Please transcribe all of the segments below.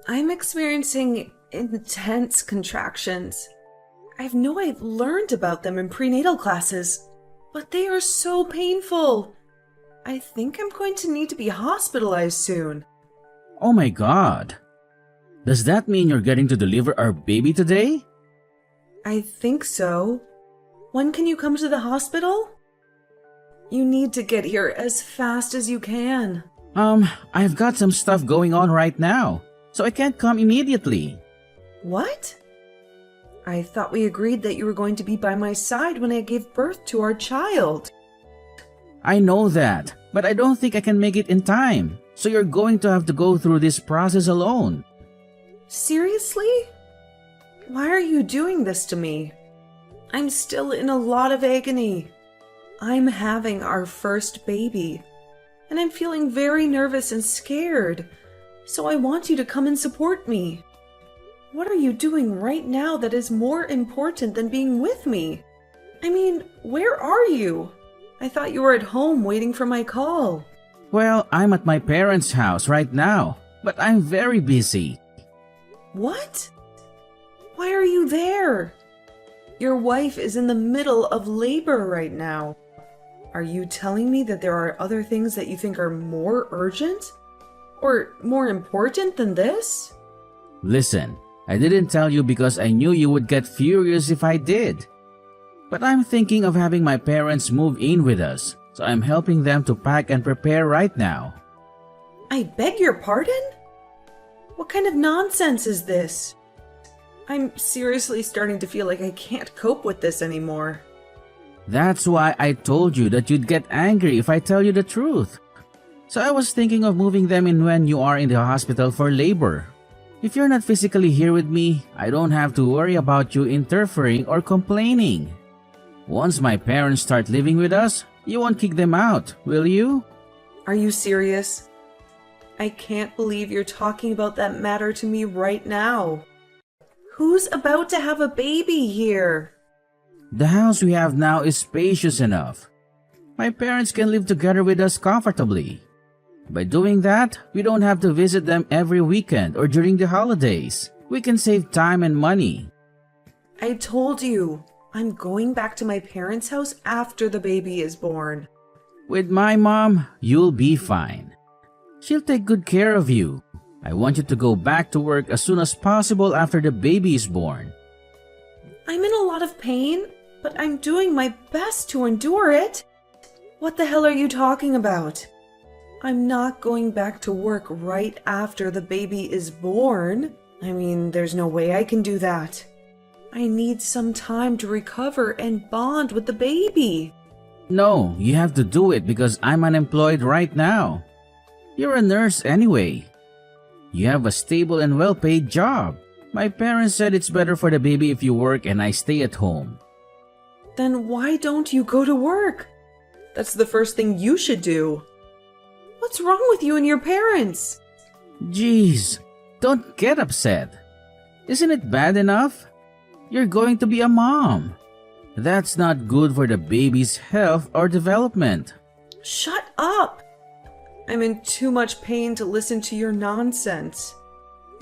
I'm experiencing intense contractions. I know I've learned about them in prenatal classes, but they are so painful. I think I'm going to need to be hospitalized soon. Oh my god. Does that mean you're getting to deliver our baby today? I think so. When can you come to the hospital? You need to get here as fast as you can. I've got some stuff going on right now, so I can't come immediately. What? I thought we agreed that you were going to be by my side when I gave birth to our child. I know that, but I don't think I can make it in time, so you're going to have to go through this process alone. Seriously? Why are you doing this to me? I'm still in a lot of agony. I'm having our first baby, and I'm feeling very nervous and scared, so I want you to come and support me. What are you doing right now that is more important than being with me? I mean, where are you? I thought you were at home waiting for my call. Well, I'm at my parents' house right now, but I'm very busy. What? Why are you there? Your wife is in the middle of labor right now. Are you telling me that there are other things that you think are more urgent? Or more important than this? Listen, I didn't tell you because I knew you would get furious if I did. But I'm thinking of having my parents move in with us, so I'm helping them to pack and prepare right now. I beg your pardon? What kind of nonsense is this? I'm seriously starting to feel like I can't cope with this anymore. That's why I told you that you'd get angry if I tell you the truth. So I was thinking of moving them in when you are in the hospital for labor. If you're not physically here with me, I don't have to worry about you interfering or complaining. Once my parents start living with us, you won't kick them out, will you? Are you serious? I can't believe you're talking about that matter to me right now. Who's about to have a baby here? The house we have now is spacious enough. My parents can live together with us comfortably. By doing that, we don't have to visit them every weekend or during the holidays. We can save time and money. I told you, I'm going back to my parents' house after the baby is born. With my mom, you'll be fine. She'll take good care of you. I want you to go back to work as soon as possible after the baby is born. I'm in a lot of pain, but I'm doing my best to endure it. What the hell are you talking about? I'm not going back to work right after the baby is born. I mean, there's no way I can do that. I need some time to recover and bond with the baby. No, you have to do it because I'm unemployed right now. You're a nurse anyway. You have a stable and well-paid job. My parents said it's better for the baby if you work and I stay at home. Then why don't you go to work? That's the first thing you should do. What's wrong with you and your parents? Jeez, don't get upset. Isn't it bad enough? You're going to be a mom. That's not good for the baby's health or development. Shut up! I'm in too much pain to listen to your nonsense.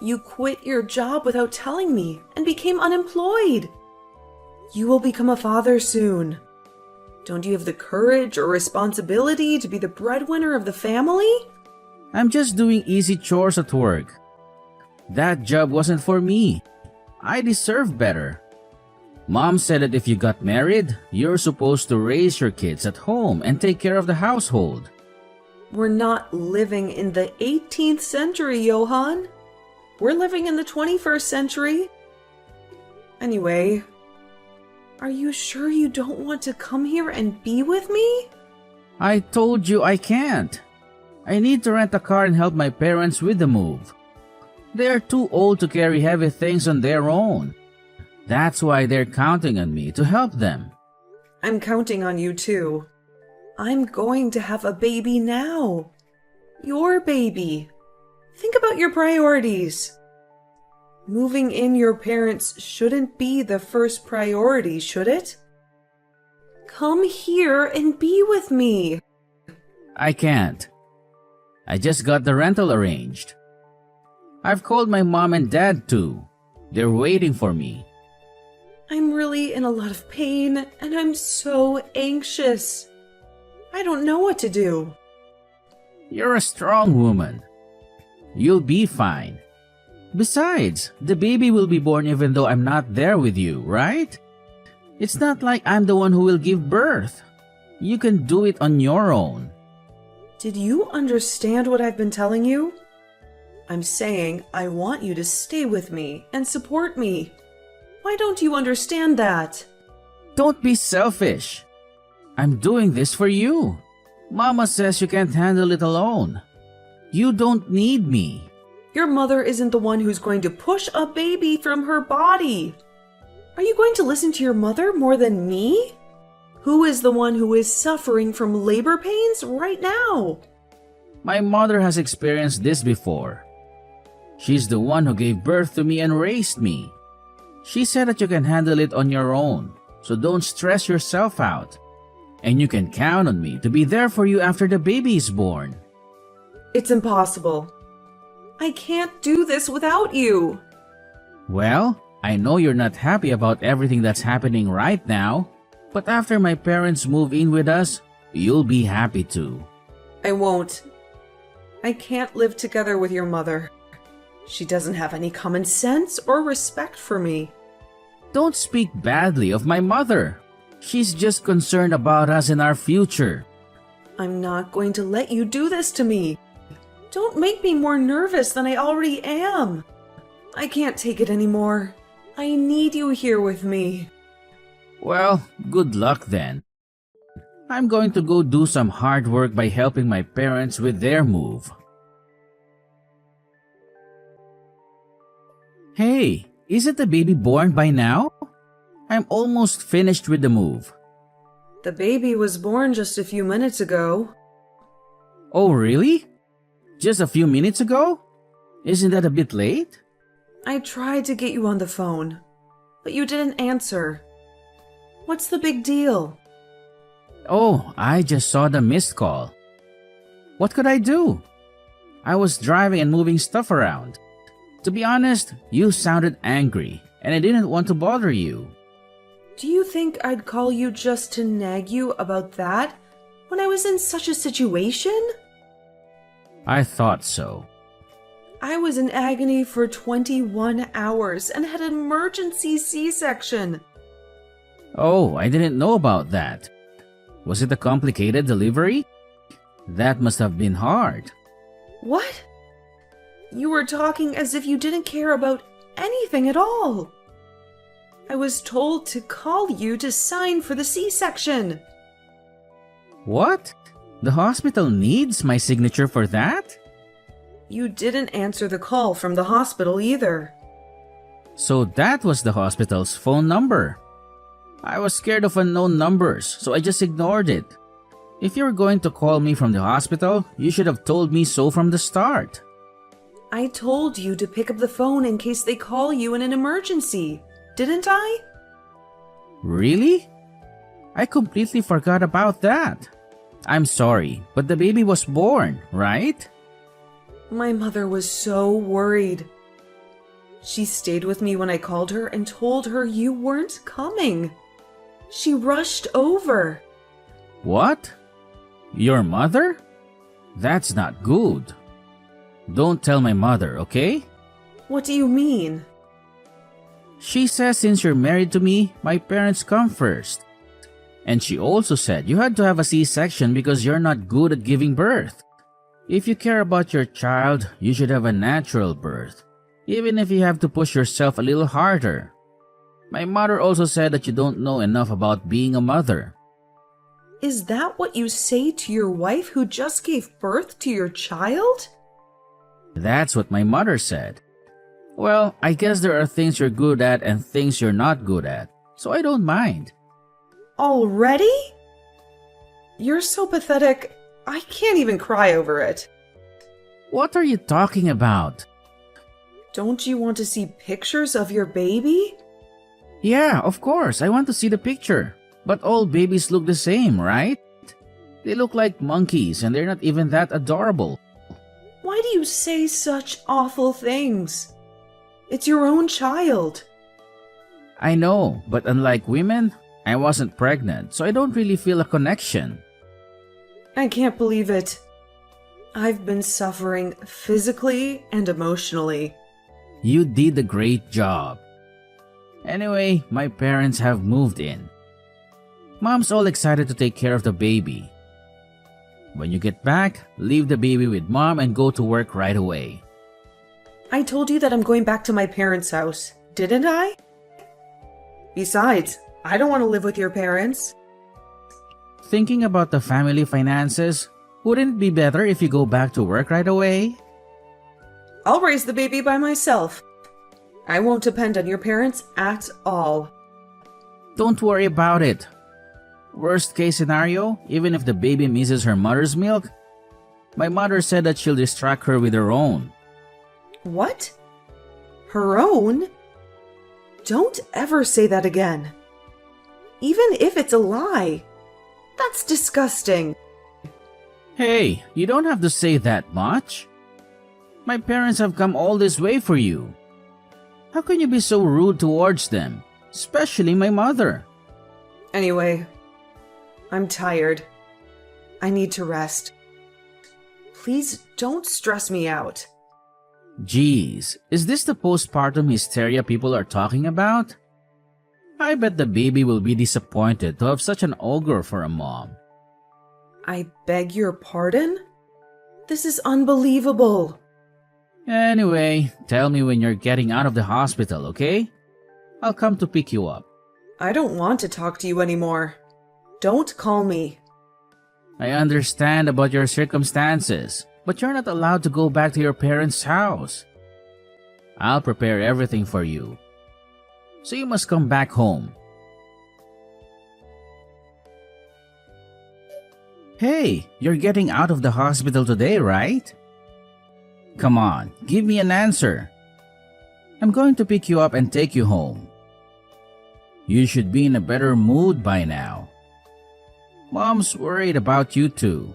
You quit your job without telling me and became unemployed. You will become a father soon. Don't you have the courage or responsibility to be the breadwinner of the family? I'm just doing easy chores at work. That job wasn't for me. I deserve better. Mom said that if you got married, you're supposed to raise your kids at home and take care of the household. We're not living in the 18th century, Johann. We're living in the 21st century. Anyway, are you sure you don't want to come here and be with me? I told you I can't. I need to rent a car and help my parents with the move. They're too old to carry heavy things on their own. That's why they're counting on me to help them. I'm counting on you too. I'm going to have a baby now. Your baby. Think about your priorities. Moving in your parents shouldn't be the first priority, should it? Come here and be with me. I can't. I just got the rental arranged. I've called my mom and dad too. They're waiting for me. I'm really in a lot of pain and I'm so anxious. I don't know what to do. You're a strong woman. You'll be fine. Besides, the baby will be born even though I'm not there with you, right? It's not like I'm the one who will give birth. You can do it on your own. Did you understand what I've been telling you? I'm saying I want you to stay with me and support me. Why don't you understand that? Don't be selfish. I'm doing this for you. Mama says you can't handle it alone. You don't need me. Your mother isn't the one who's going to push a baby from her body. Are you going to listen to your mother more than me? Who is the one who is suffering from labor pains right now? My mother has experienced this before. She's the one who gave birth to me and raised me. She said that you can handle it on your own, so don't stress yourself out. And you can count on me to be there for you after the baby is born. It's impossible. I can't do this without you. Well, I know you're not happy about everything that's happening right now, but after my parents move in with us, you'll be happy too. I won't. I can't live together with your mother. She doesn't have any common sense or respect for me. Don't speak badly of my mother. She's just concerned about us and our future. I'm not going to let you do this to me. Don't make me more nervous than I already am. I can't take it anymore. I need you here with me. Well, good luck then. I'm going to go do some hard work by helping my parents with their move. Hey, isn't the baby born by now? I'm almost finished with the move. The baby was born just a few minutes ago. Oh, really? Just a few minutes ago? Isn't that a bit late? I tried to get you on the phone, but you didn't answer. What's the big deal? Oh, I just saw the missed call. What could I do? I was driving and moving stuff around. To be honest, you sounded angry, and I didn't want to bother you. Do you think I'd call you just to nag you about that when I was in such a situation? I thought so. I was in agony for 21 hours and had an emergency C-section. Oh, I didn't know about that. Was it a complicated delivery? That must have been hard. What? You were talking as if you didn't care about anything at all. I was told to call you to sign for the C-section. What? The hospital needs my signature for that? You didn't answer the call from the hospital either. So that was the hospital's phone number. I was scared of unknown numbers, so I just ignored it. If you were going to call me from the hospital, you should have told me so from the start. I told you to pick up the phone in case they call you in an emergency, didn't I? Really? I completely forgot about that. I'm sorry, but the baby was born, right? My mother was so worried. She stayed with me when I called her and told her you weren't coming. She rushed over. What? Your mother? That's not good. Don't tell my mother, okay? What do you mean? She says since you're married to me, my parents come first. And she also said you had to have a C-section because you're not good at giving birth. If you care about your child, you should have a natural birth, even if you have to push yourself a little harder. My mother also said that you don't know enough about being a mother. Is that what you say to your wife who just gave birth to your child? That's what my mother said. Well, I guess there are things you're good at and things you're not good at, so I don't mind. Already? You're so pathetic, I can't even cry over it. What are you talking about? Don't you want to see pictures of your baby? Yeah, of course, I want to see the picture. But all babies look the same, right? They look like monkeys and they're not even that adorable. Why Why do you say such awful things? It's your own child. I know, but unlike women, I wasn't pregnant, so I don't really feel a connection. I can't believe it. I've been suffering physically and emotionally. You did a great job. Anyway, my parents have moved in. Mom's all excited to take care of the baby. When you get back, leave the baby with Mom and go to work right away. I told you that I'm going back to my parents' house, didn't I? Besides, I don't want to live with your parents. Thinking about the family finances, wouldn't it be better if you go back to work right away? I'll raise the baby by myself. I won't depend on your parents at all. Don't worry about it. Worst case scenario, even if the baby misses her mother's milk, my mother said that she'll distract her with her own. What? Her own? Don't ever say that again. Even if it's a lie. That's disgusting. Hey, you don't have to say that much. My parents have come all this way for you. How can you be so rude towards them, especially my mother? Anyway, I'm tired. I need to rest. Please don't stress me out. Geez, is this the postpartum hysteria people are talking about? I bet the baby will be disappointed to have such an ogre for a mom. I beg your pardon? This is unbelievable. Anyway, tell me when you're getting out of the hospital, okay? I'll come to pick you up. I don't want to talk to you anymore. Don't call me. I understand about your circumstances, but you're not allowed to go back to your parents' house. I'll prepare everything for you. So you must come back home. Hey, you're getting out of the hospital today, right? Come on, give me an answer. I'm going to pick you up and take you home. You should be in a better mood by now. Mom's worried about you too.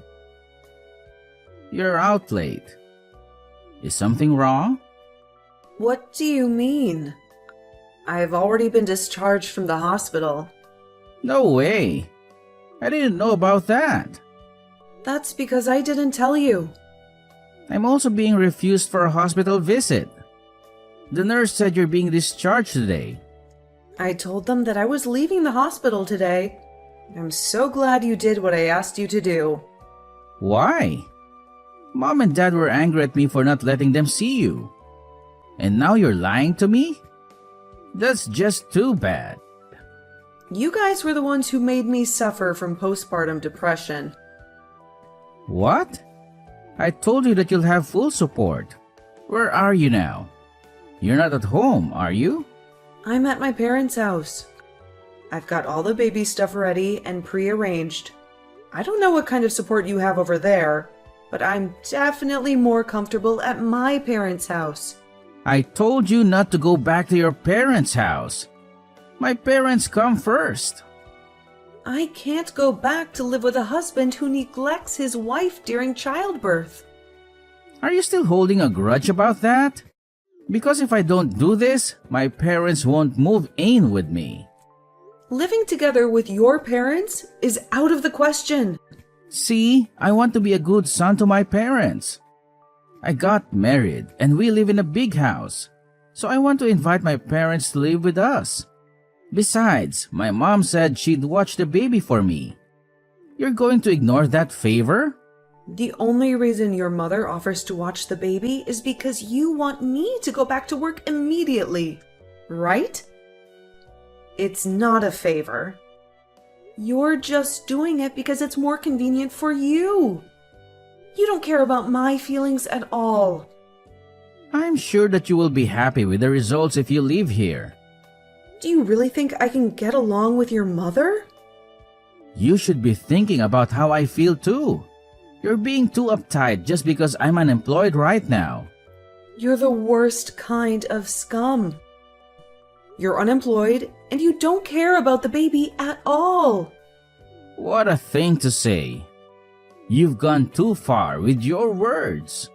You're out late. Is something wrong? What do you mean? I've already been discharged from the hospital. No way. I didn't know about that. That's because I didn't tell you. I'm also being refused for a hospital visit. The nurse said you're being discharged today. I told them that I was leaving the hospital today. I'm so glad you did what I asked you to do. Why? Mom and Dad were angry at me for not letting them see you. And now you're lying to me? That's just too bad. You guys were the ones who made me suffer from postpartum depression. What? I told you that you'll have full support. Where are you now? You're not at home, are you? I'm at my parents' house. I've got all the baby stuff ready and pre-arranged. I don't know what kind of support you have over there, but I'm definitely more comfortable at my parents' house. I told you not to go back to your parents' house. My parents come first. I can't go back to live with a husband who neglects his wife during childbirth. Are you still holding a grudge about that? Because if I don't do this, my parents won't move in with me. Living together with your parents is out of the question. See, I want to be a good son to my parents. I got married and we live in a big house, so I want to invite my parents to live with us. Besides, my mom said she'd watch the baby for me. You're going to ignore that favor? The only reason your mother offers to watch the baby is because you want me to go back to work immediately, right? It's not a favor. You're just doing it because it's more convenient for you. You don't care about my feelings at all. I'm sure that you will be happy with the results if you live here. Do you really think I can get along with your mother? You should be thinking about how I feel too. You're being too uptight just because I'm unemployed right now. You're the worst kind of scum. You're unemployed and you don't care about the baby at all. What a thing to say. You've gone too far with your words.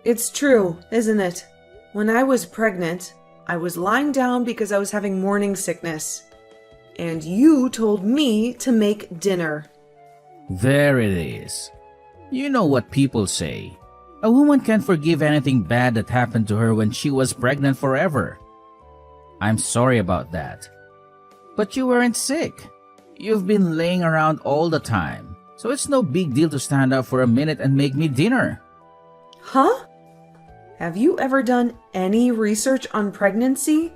It's true, isn't it? When I was pregnant, I was lying down because I was having morning sickness. And you told me to make dinner. There it is. You know what people say. A woman can't forgive anything bad that happened to her when she was pregnant forever. I'm sorry about that. But you weren't sick. You've been laying around all the time, so it's no big deal to stand up for a minute and make me dinner. Huh? Have you ever done any research on pregnancy?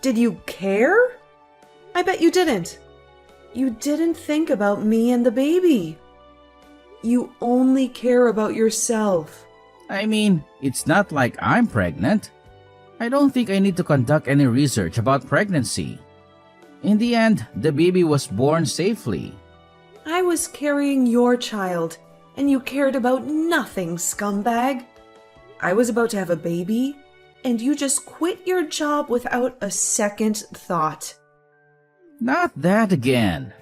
Did you care? I bet you didn't. You didn't think about me and the baby. You only care about yourself. I mean, it's not like I'm pregnant. I don't think I need to conduct any research about pregnancy. In the end, the baby was born safely. I was carrying your child, and you cared about nothing, scumbag. I was about to have a baby, and you just quit your job without a second thought. Not that again.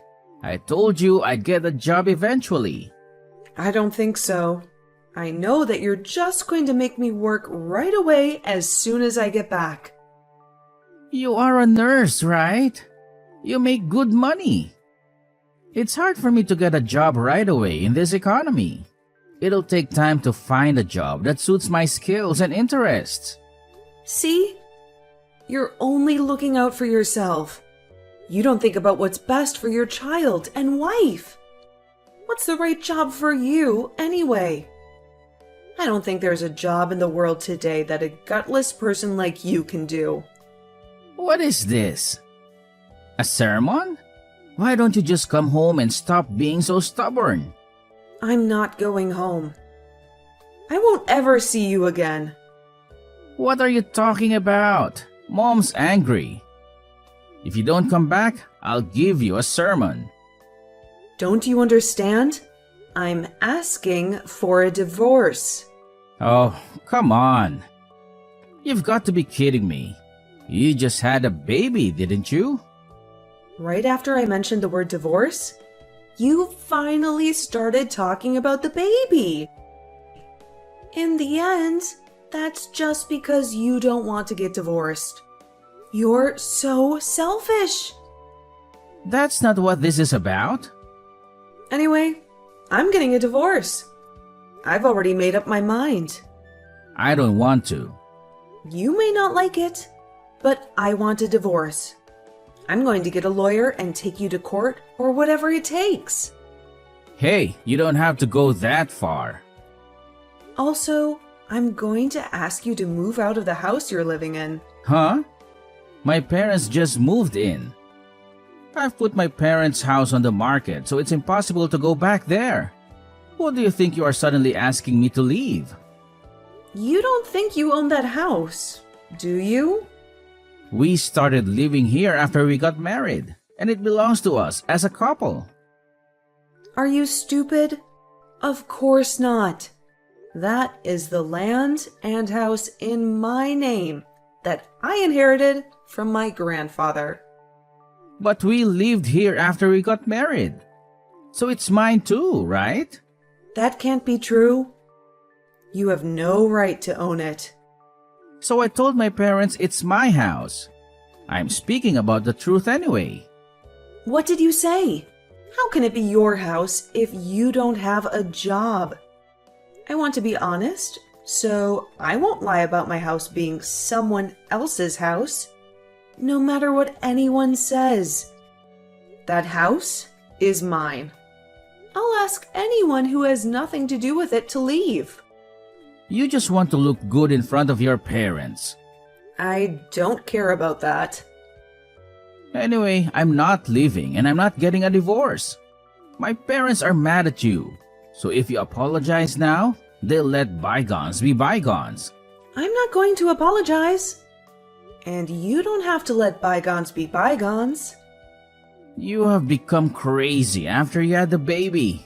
I told you I'd get a job eventually. I don't think so. I know that you're just going to make me work right away as soon as I get back. You are a nurse, right? You make good money. It's hard for me to get a job right away in this economy. It'll take time to find a job that suits my skills and interests. See? You're only looking out for yourself. You don't think about what's best for your child and wife. What's the right job for you, anyway? I don't think there's a job in the world today that a gutless person like you can do. What is this? A sermon? Why don't you just come home and stop being so stubborn? I'm not going home. I won't ever see you again. What are you talking about? Mom's angry. If you don't come back, I'll give you a sermon. Don't you understand? I'm asking for a divorce. Oh, come on. You've got to be kidding me. You just had a baby, didn't you? Right after I mentioned the word divorce, you finally started talking about the baby. In the end, that's just because you don't want to get divorced. You're so selfish. That's not what this is about. Anyway, I'm getting a divorce. I've already made up my mind. I don't want to. You may not like it, but I want a divorce. I'm going to get a lawyer and take you to court or whatever it takes. Hey, you don't have to go that far. Also, I'm going to ask you to move out of the house you're living in. Huh? My parents just moved in. I've put my parents' house on the market, so it's impossible to go back there. What do you think you are suddenly asking me to leave? You don't think you own that house, do you? We started living here after we got married, and it belongs to us as a couple. Are you stupid? Of course not. That is the land and house in my name that I inherited from my grandfather. But we lived here after we got married. So it's mine too, right? That can't be true. You have no right to own it. So I told my parents it's my house. I'm speaking about the truth anyway. What did you say? How can it be your house if you don't have a job? I want to be honest, so I won't lie about my house being someone else's house, no matter what anyone says. That house is mine. I'll ask anyone who has nothing to do with it to leave. You just want to look good in front of your parents. I don't care about that. Anyway, I'm not leaving and I'm not getting a divorce. My parents are mad at you. So if you apologize now, they'll let bygones be bygones. I'm not going to apologize. And you don't have to let bygones be bygones. You have become crazy after you had the baby.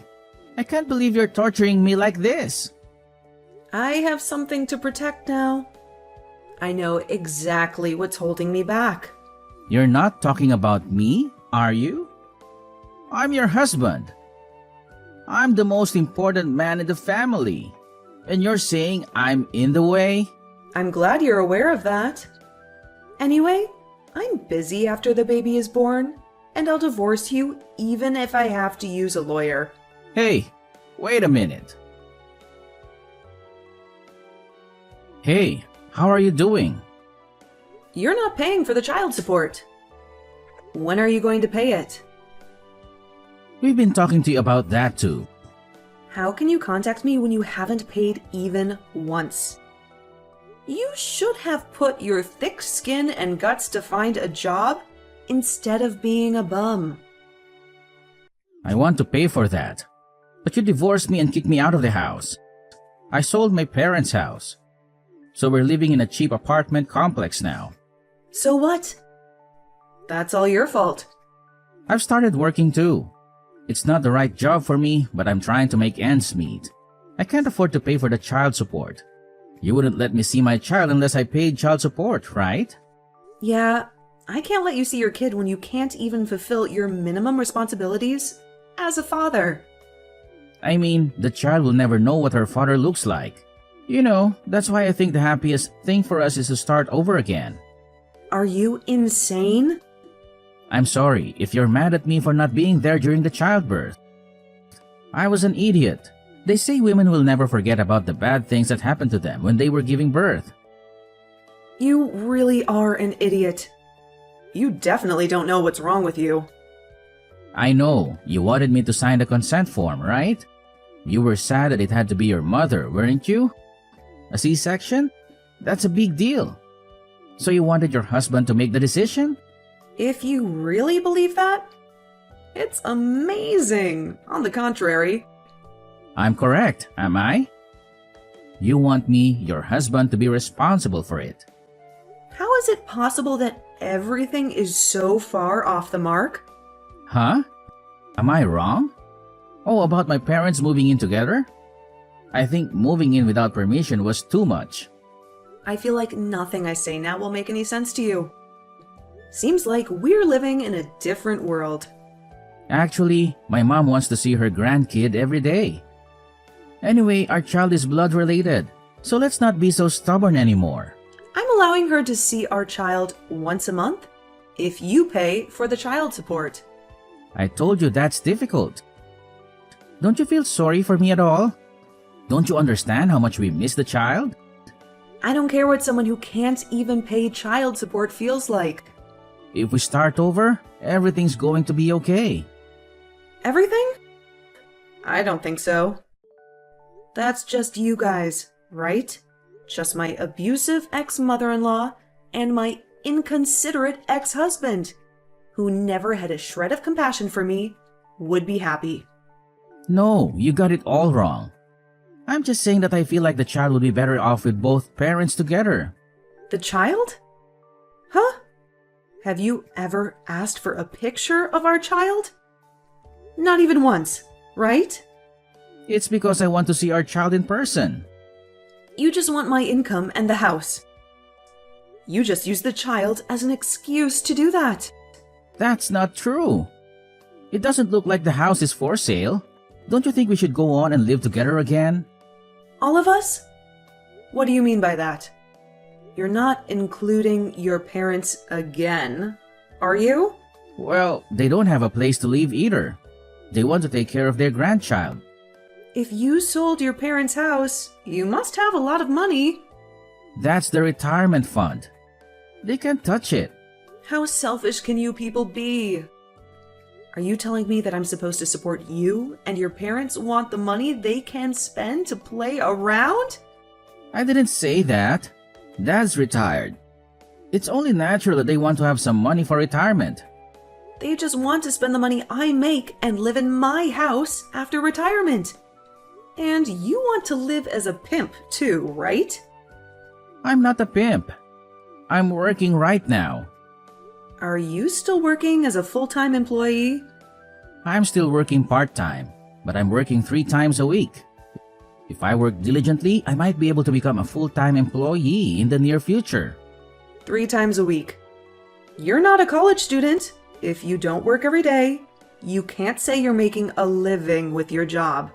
I can't believe you're torturing me like this. I have something to protect now. I know exactly what's holding me back. You're not talking about me, are you? I'm your husband. I'm the most important man in the family. And you're saying I'm in the way? I'm glad you're aware of that. Anyway, I'm busy after the baby is born, and I'll divorce you even if I have to use a lawyer. Hey, wait a minute. Hey, how are you doing? You're not paying for the child support. When are you going to pay it? We've been talking to you about that too. How can you contact me when you haven't paid even once? You should have put your thick skin and guts to find a job instead of being a bum. I want to pay for that. But you divorced me and kicked me out of the house. I sold my parents' house. So we're living in a cheap apartment complex now. So what? That's all your fault. I've started working too. It's not the right job for me, but I'm trying to make ends meet. I can't afford to pay for the child support. You wouldn't let me see my child unless I paid child support, right? Yeah, I can't let you see your kid when you can't even fulfill your minimum responsibilities as a father. I mean, the child will never know what her father looks like. You know, that's why I think the happiest thing for us is to start over again. Are you insane? I'm sorry if you're mad at me for not being there during the childbirth. I was an idiot. They say women will never forget about the bad things that happened to them when they were giving birth. You really are an idiot. You definitely don't know what's wrong with you. I know, you wanted me to sign the consent form, right? You were sad that it had to be your mother, weren't you? A C-section? That's a big deal. So you wanted your husband to make the decision? If you really believe that, it's amazing. On the contrary. I'm correct, am I? You want me, your husband, to be responsible for it. How is it possible that everything is so far off the mark? Huh? Am I wrong? Oh, about my parents moving in together? I think moving in without permission was too much. I feel like nothing I say now will make any sense to you. Seems like we're living in a different world. Actually, my mom wants to see her grandkid every day. Anyway, our child is blood related, so let's not be so stubborn anymore. I'm allowing her to see our child once a month if you pay for the child support. I told you that's difficult. Don't you feel sorry for me at all? Don't you understand how much we miss the child? I don't care what someone who can't even pay child support feels like. If we start over, everything's going to be okay. Everything? I don't think so. That's just you guys, right? Just my abusive ex-mother-in-law and my inconsiderate ex-husband, who never had a shred of compassion for me, would be happy. No, you got it all wrong. I'm just saying that I feel like the child would be better off with both parents together. The child? Huh? Have you ever asked for a picture of our child? Not even once, right? It's because I want to see our child in person. You just want my income and the house. You just use the child as an excuse to do that. That's not true. It doesn't look like the house is for sale. Don't you think we should go on and live together again? All of us? What do you mean by that? You're not including your parents again, are you? Well, they don't have a place to live either. They want to take care of their grandchild. If you sold your parents' house, you must have a lot of money. That's the retirement fund. They can't touch it. How selfish can you people be? Are you telling me that I'm supposed to support you and your parents want the money they can spend to play around? I didn't say that. Dad's retired. It's only natural that they want to have some money for retirement. They just want to spend the money I make and live in my house after retirement. And you want to live as a pimp too, right? I'm not a pimp. I'm working right now. Are you still working as a full-time employee? I'm still working part-time, but I'm working 3 times a week. If I work diligently, I might be able to become a full-time employee in the near future. 3 times a week. You're not a college student. If you don't work every day, you can't say you're making a living with your job.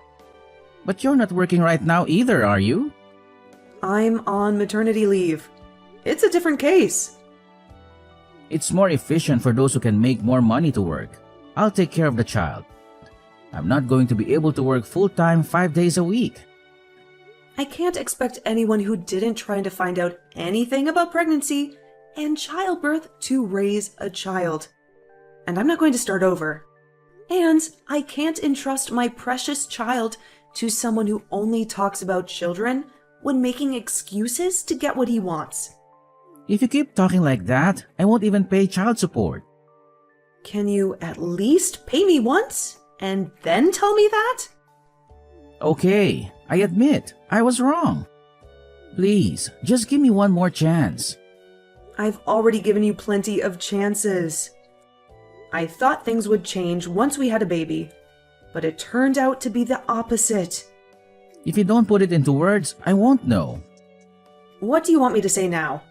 But you're not working right now either, are you? I'm on maternity leave. It's a different case. It's more efficient for those who can make more money to work. I'll take care of the child. I'm not going to be able to work full-time 5 days a week. I can't expect anyone who didn't try to find out anything about pregnancy and childbirth to raise a child. And I'm not going to start over. And I can't entrust my precious child to someone who only talks about children when making excuses to get what he wants. If you keep talking like that, I won't even pay child support. Can you at least pay me once and then tell me that? Okay, I admit, I was wrong. Please, just give me one more chance. I've already given you plenty of chances. I thought things would change once we had a baby, but it turned out to be the opposite. If you don't put it into words, I won't know. What do you want me to say now?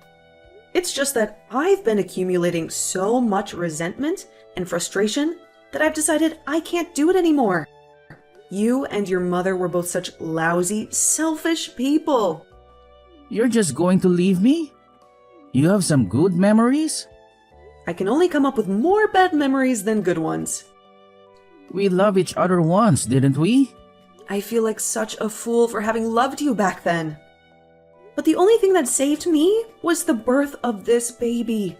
It's just that I've been accumulating so much resentment and frustration that I've decided I can't do it anymore. You and your mother were both such lousy, selfish people. You're just going to leave me? You have some good memories? I can only come up with more bad memories than good ones. We loved each other once, didn't we? I feel like such a fool for having loved you back then. But the only thing that saved me was the birth of this baby.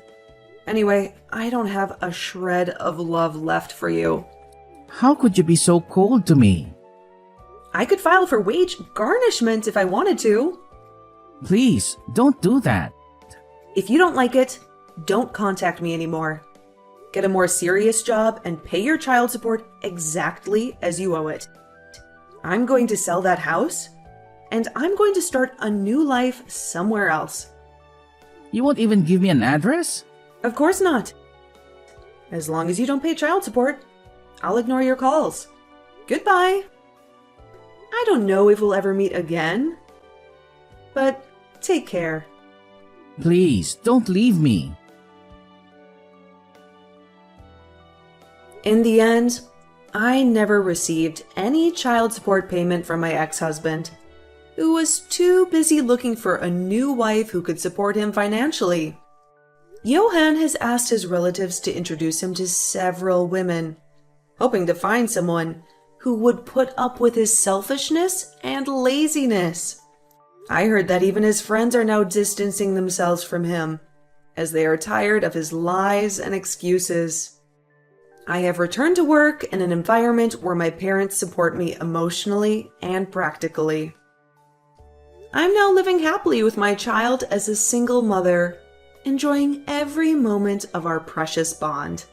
Anyway, I don't have a shred of love left for you. How could you be so cold to me? I could file for wage garnishment if I wanted to. Please, don't do that. If you don't like it, don't contact me anymore. Get a more serious job and pay your child support exactly as you owe it. I'm going to sell that house, and I'm going to start a new life somewhere else. You won't even give me an address? Of course not. As long as you don't pay child support, I'll ignore your calls. Goodbye. I don't know if we'll ever meet again, but take care. Please, don't leave me. In the end, I never received any child support payment from my ex-husband, who was too busy looking for a new wife who could support him financially. Johan has asked his relatives to introduce him to several women, hoping to find someone who would put up with his selfishness and laziness. I heard that even his friends are now distancing themselves from him, as they are tired of his lies and excuses. I have returned to work in an environment where my parents support me emotionally and practically. I'm now living happily with my child as a single mother, enjoying every moment of our precious bond.